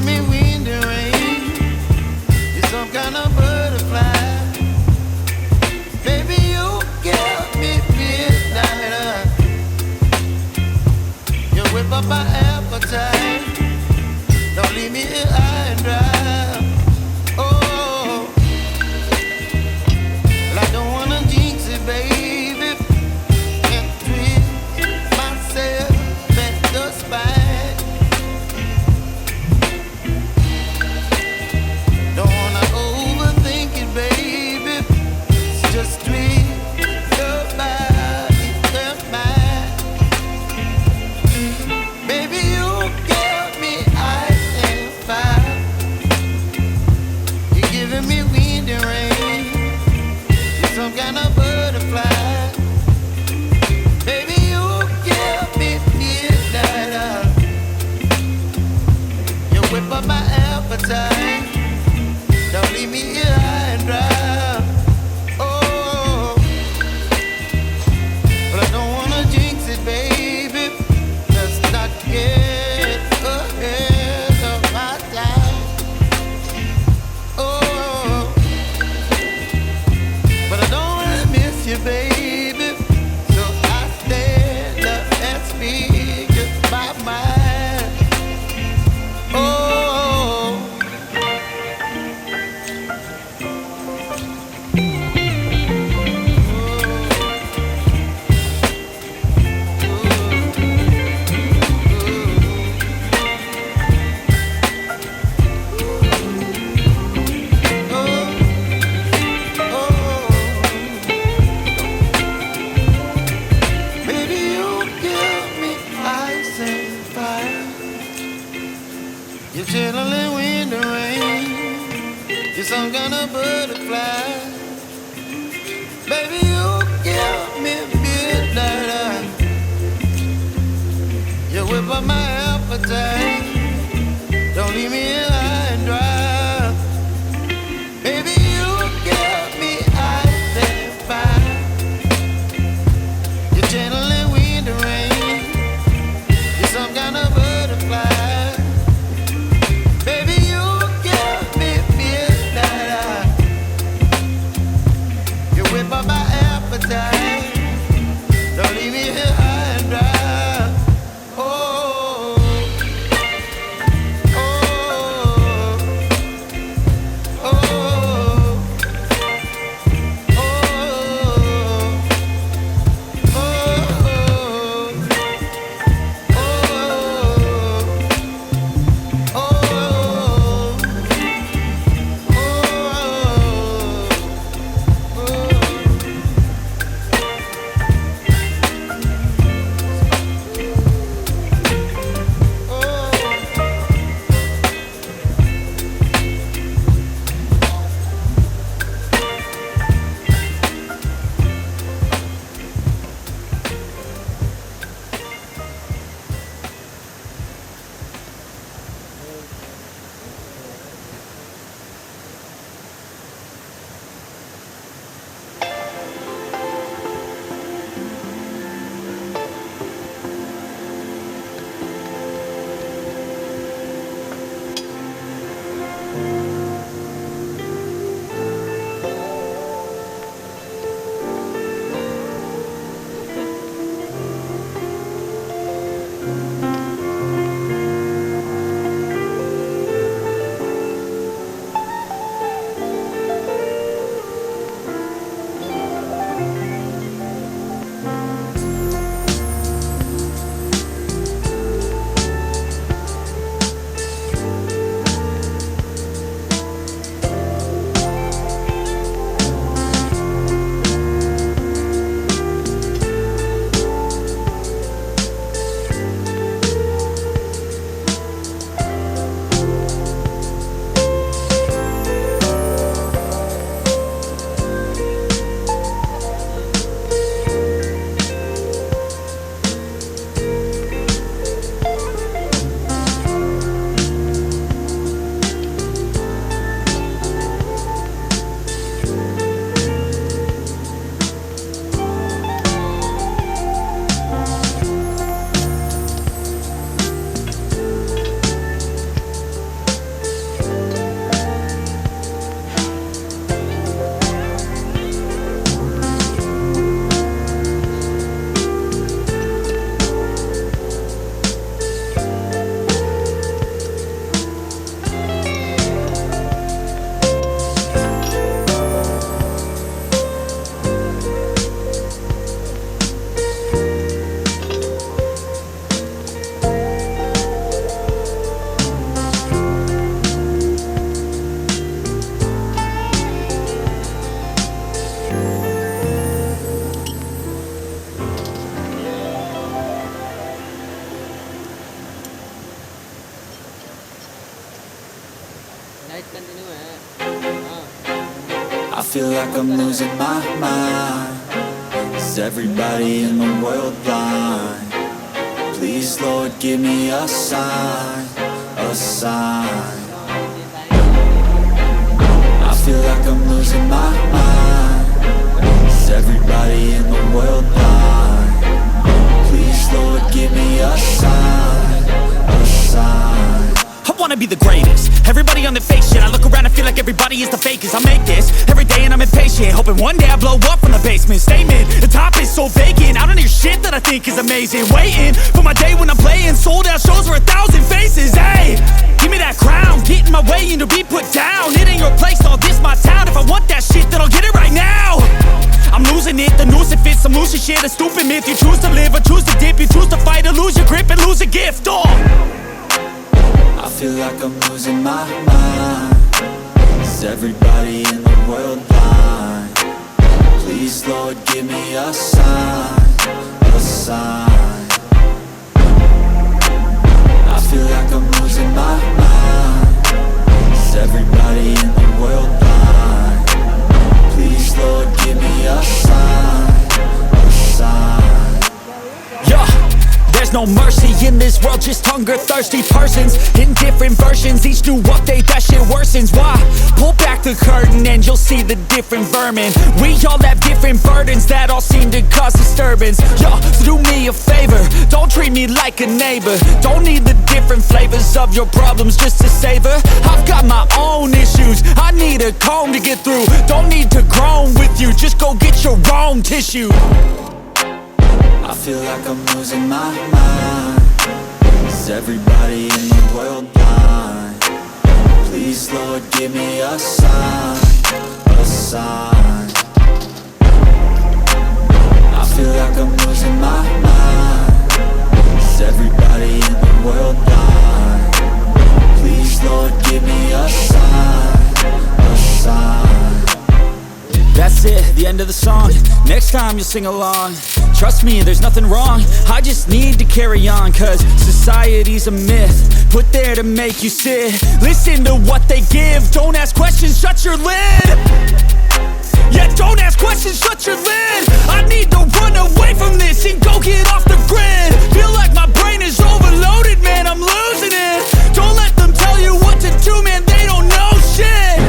giving me wind and rain. You're some kind of butterfly. Baby, you give me midnight. You whip up my appetite. Don't leave me here high and dry. Oh, well, I don't wanna jinx it, baby. Can't twist myself at the spine. Don't wanna overthink it, baby. It's just twist your body and mine. Baby, you give me ice and fire. You're giving me wind and rain. You're some kind of butterfly. Baby, you give me midnight. You whip up my appetite. Don't leave me here high and dry. Oh, but I don't wanna jinx it, baby. Let's not get ahead of my time. Oh, but I don't wanna miss you, baby. So I stand up and speak my mind. Oh. Baby, you give me ice and fire. You're channeling wind and rain. You're some kind of butterfly. Baby, you give me midnight. You whip up my appetite. Don't leave me here high and dry. Baby, you give me ice and fire. You're channeling wind and rain. You're some kind of butterfly. Baby, you give me midnight. You whip up my appetite. Don't leave me here high and dry. Oh, oh, I feel like I'm losing my mind. Is everybody in the world blind? Please, Lord, give me a sign, a sign. I feel like I'm losing my mind. Is everybody in the world blind? Please, Lord, give me a sign, a sign. I wanna be the greatest. Everybody on the fake shit. I look around and feel like everybody is the fakest. I make this every day and I'm impatient, hoping one day I blow up from the basement. Statement, the top is so vacant. I don't hear shit that I think is amazing. Waiting for my day when I'm playing sold out shows for 1,000 faces. Hey, give me that crown, get in my way and to be put down. It ain't your place, all this my town. If I want that shit, then I'll get it right now. I'm losing it, the noose it fits. I'm losing shit, a stupid myth. You choose to live or choose to dip. You choose to fight or lose your grip and lose a gift. I feel like I'm losing my mind. Is everybody in the world blind? Please, Lord, give me a sign, a sign. I feel like I'm losing my mind. Is everybody in the world blind? Please, Lord, give me a sign, a sign. Yeah. There's no mercy in this world, just hunger-thirsty persons in different versions, each new update, that shit worsens. Why? Pull back the curtain and you'll see the different vermin. We all have different burdens that all seem to cause disturbance. Yo, so do me a favor, don't treat me like a neighbor. Don't need the different flavors of your problems just to savor. I've got my own issues, I need a comb to get through. Don't need to groan with you, just go get your own tissue. I feel like I'm losing my mind. Is everybody in the world blind? Please, Lord, give me a sign, a sign. I feel like I'm losing my mind. Is everybody in the world blind? Please, Lord, give me a sign, a sign. That's it, the end of the song. Next time you'll sing along. Trust me, there's nothing wrong. I just need to carry on, cause society's a myth put there to make you sit. Listen to what they give. Don't ask questions, shut your lid. Yeah, don't ask questions, shut your lid. I need to run away from this and go get off the grid. Feel like my brain is overloaded, man, I'm losing it. Don't let them tell you what to do, man, they don't know shit.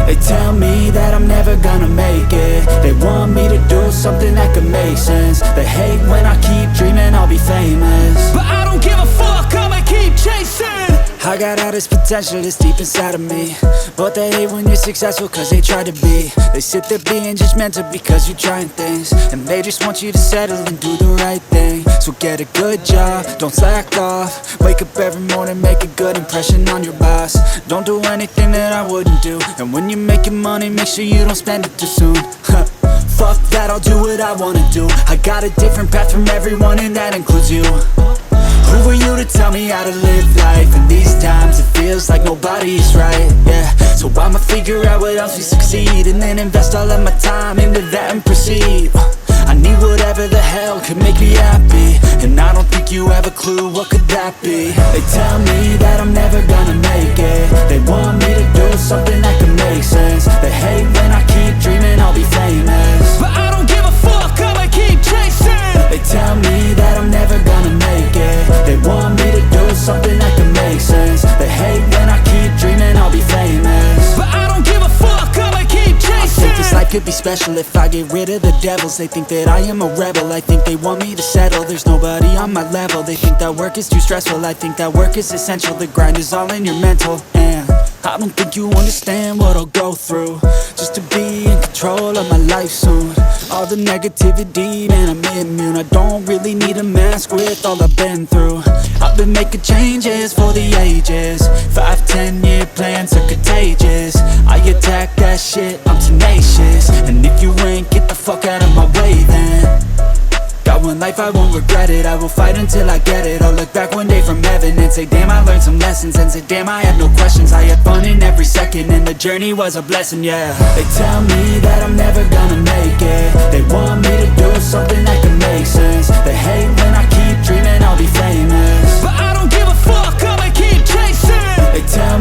They tell me that I'm never gonna make it. They want me to do something that could make sense. They hate when I keep dreaming I'll be famous, but I don't give a fuck, I'ma keep chasing. I got all this potential that's deep inside of me, but they hate when you're successful cause they try to be. They sit there being judgmental because you're trying things, and they just want you to settle and do the right thing. So get a good job, don't slack off. Wake up every morning, make a good impression on your boss. Don't do anything that I wouldn't do, and when you're making money, make sure you don't spend it too soon. Fuck that, I'll do what I wanna do. I got a different path from everyone and that includes you. Who are you to tell me how to live life? In these times it feels like nobody is right, yeah. So I'ma figure out what else we succeed, and then invest all of my time into that and proceed. I need whatever the hell could make me happy, and I don't think you have a clue what could that be. They tell me that I'm never gonna make it. They want me to do something that could make sense. They hate when I keep dreaming I'll be famous, but I don't give a fuck, I'ma keep chasing. They tell me that I'm never gonna make it. They want me to do something that can make sense. They hate when I keep dreaming I'll be famous, but I don't give a fuck, I'ma keep chasing. I think this life could be special if I get rid of the devils. They think that I am a rebel, I think they want me to settle. There's nobody on my level. They think that work is too stressful, I think that work is essential. The grind is all in your mental, and I don't think you understand what I'll go through just to be in control of my life soon. All the negativity, man, I'm immune. I don't really need a mask with all I've been through. I've been making changes for the ages. 5-10 year plans are contagious. I they attack that shit, I'm tenacious. And if you ain't, get the fuck out of my way then. Got one life, I won't regret it. I will fight until I get it. I'll look back one day from heaven and say, damn, I learned some lessons. And say, damn, I had no questions. I had fun in every second, and the journey was a blessing, yeah. They tell me that I'm never gonna make it. They want me to do something that can make sense. They hate when I keep dreaming I'll be famous, but I don't give a fuck, I'ma keep chasing. They tell